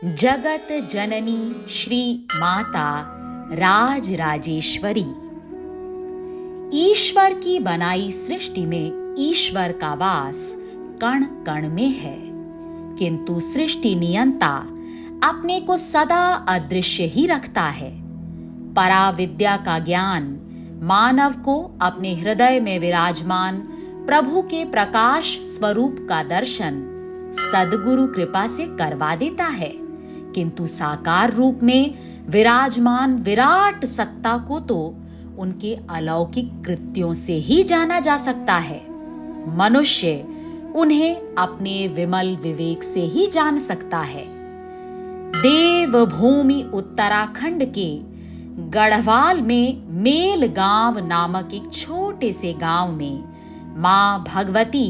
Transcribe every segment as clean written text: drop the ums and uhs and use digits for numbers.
जगत जननी श्री माता राज राजेश्वरी। ईश्वर की बनाई सृष्टि में ईश्वर का वास कण कण में है, किंतु सृष्टि नियंता अपने को सदा अदृश्य ही रखता है। पराविद्या का ज्ञान मानव को अपने हृदय में विराजमान प्रभु के प्रकाश स्वरूप का दर्शन सद्गुरु कृपा से करवा देता है, किंतु साकार रूप में विराजमान विराट सत्ता को तो उनके अलौकिक कृत्यों से ही जाना जा सकता है। मनुष्य उन्हें अपने विमल विवेक से ही जान सकता है। देवभूमि उत्तराखंड के गढ़वाल में मेल गांव नामक एक छोटे से गांव में मां भगवती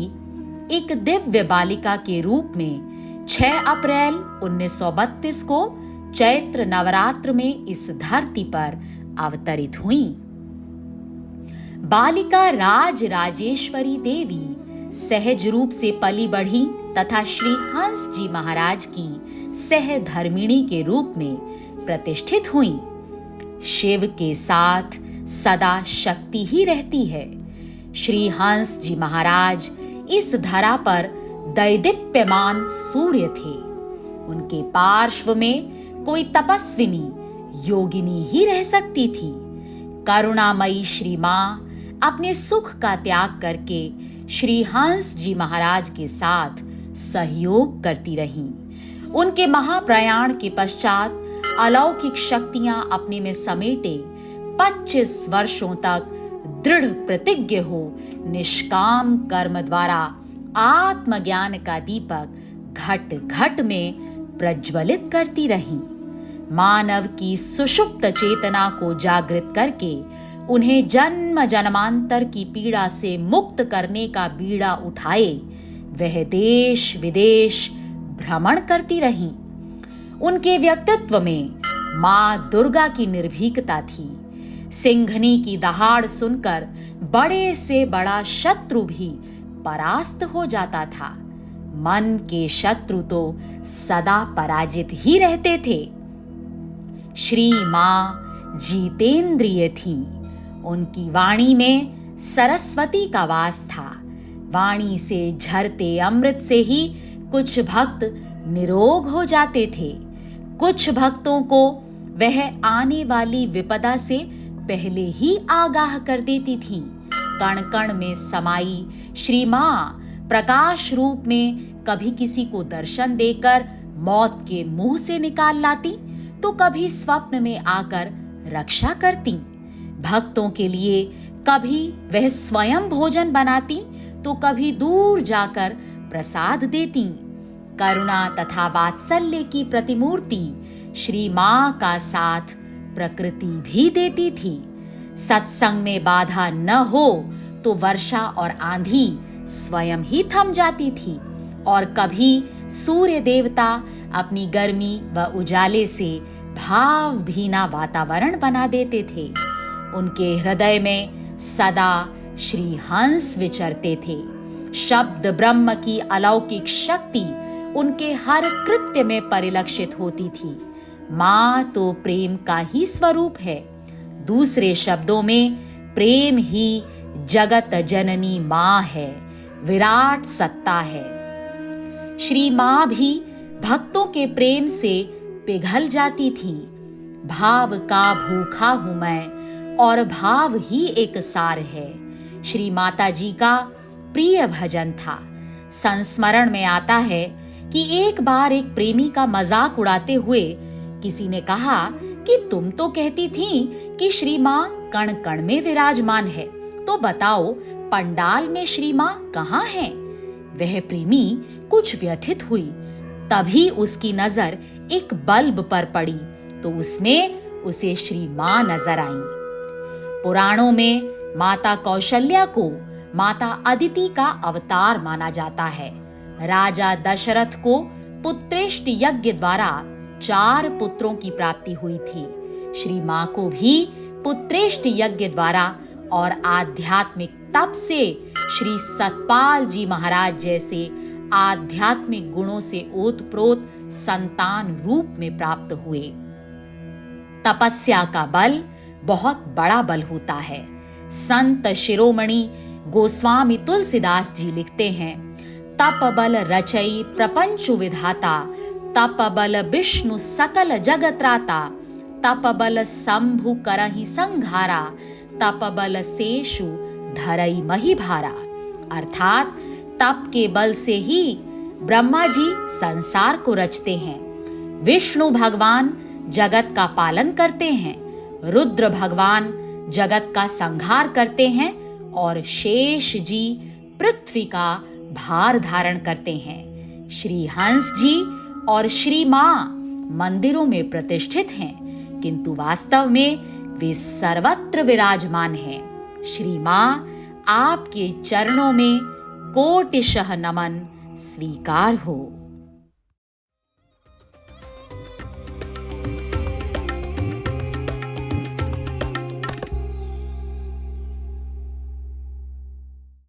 एक दिव्य बालिका के रूप में 6 अप्रैल 1932 को चैत्र नवरात्र में इस धरती पर अवतरित हुई। बालिका राज राजेश्वरी देवी सहज रूप से पली बढ़ी तथा श्री हंस जी महाराज की सहधर्मिणी के रूप में प्रतिष्ठित हुई। शिव के साथ सदा शक्ति ही रहती है। श्री हंस जी महाराज इस धरा पर दैदीप्यमान सूर्य थे। उनके पार्श्व में कोई तपस्विनी योगिनी ही रह सकती थी। करुणामयी श्री मां अपने सुख का त्याग करके श्री हंस जी महाराज के साथ सहयोग करती रहीं। उनके महाप्रयाण के पश्चात अलौकिक शक्तियां अपने में समेटे 25 वर्षों तक दृढ़ प्रतिज्ञ हो निष्काम कर्म द्वारा आत्मज्ञान का दीपक घट घट में प्रज्वलित करती रहीं। मानव की सुषुप्त चेतना को जागृत करके उन्हें जन्म जन्मांतर की पीड़ा से मुक्त करने का बीड़ा उठाए वह देश विदेश भ्रमण करती रहीं। उनके व्यक्तित्व में मां दुर्गा की निर्भीकता थी। सिंघनी की दहाड़ सुनकर बड़े से बड़ा शत्रु भी परास्त हो जाता था। मन के शत्रु तो सदा पराजित ही रहते थे। श्री मां जितेंद्रिय थीं। उनकी वाणी में सरस्वती का वास था। वाणी से झरते अमृत से ही कुछ भक्त निरोग हो जाते थे। कुछ भक्तों को वह आने वाली विपदा से पहले ही आगाह कर देती थी। कण कण में समाई श्री मां प्रकाश रूप में कभी किसी को दर्शन देकर मौत के मुंह से निकाल लाती, तो कभी स्वप्न में आकर रक्षा करती। भक्तों के लिए कभी वह स्वयं भोजन बनाती, तो कभी दूर जाकर प्रसाद देती। करुणा तथा वात्सल्य की प्रतिमूर्ति श्री मां का साथ प्रकृति भी देती थी। सत्संग में बाधा न हो तो वर्षा और आंधी स्वयं ही थम जाती थी, और कभी सूर्य देवता अपनी गर्मी व उजाले से भावभीना वातावरण बना देते थे। उनके हृदय में सदा श्री हंस विचरते थे। शब्द ब्रह्म की अलौकिक शक्ति उनके हर कृत्य में परिलक्षित होती थी। मां तो प्रेम का ही स्वरूप है। दूसरे शब्दों में प्रेम ही जगत जननी मां है, विराट सत्ता है। श्री मां भी भक्तों के प्रेम से पिघल जाती थी। भाव का भूखा हूं मैं और भाव ही एक सार है, श्री माता जी का प्रिय भजन था। संस्मरण में आता है कि एक बार एक प्रेमी का मजाक उड़ाते हुए किसी ने कहा कि तुम तो कहती थी कि श्री मां कण कण में विराजमान है, तो बताओ पंडाल में श्री मां कहाँ है? वह प्रेमी कुछ व्यथित हुई। तभी उसकी नजर एक बल्ब पर पड़ी, तो उसमें उसे श्री मां नजर आईं। पुराणों में माता कौशल्या को माता अदिति का अवतार माना जाता है। राजा दशरथ को पुत्रेष्ट यज्ञ द्वारा 4 पुत्रों की प्राप्ति हुई थी। श्री मां को भी पुत्रेष्ट यज्ञ द्वारा और आध्यात्मिक तप से श्री सतपाल जी महाराज जैसे आध्यात्मिक गुणों से ओतप्रोत संतान रूप में प्राप्त हुए। तपस्या का बल बहुत बड़ा बल होता है। संत शिरोमणि गोस्वामी तुलसीदास जी लिखते हैं, तप बल रचई प्रपंचु विधाता, तप बल विष्णु सकल जगत्राता, तप बल शंभु करहि संघारा, तप बल शेषु धरई मही भारा। अर्थात तप के बल से ही ब्रह्मा जी संसार को रचते हैं, विष्णु भगवान जगत का पालन करते हैं, रुद्र भगवान जगत का संहार करते हैं और शेष जी पृथ्वी का भार धारण करते हैं। श्री हंस जी और श्री मां मंदिरों में प्रतिष्ठित हैं, किंतु वास्तव में वे सर्वत्र विराजमान हैं। श्री मां आपके चरणों में कोटिशः नमन स्वीकार हो।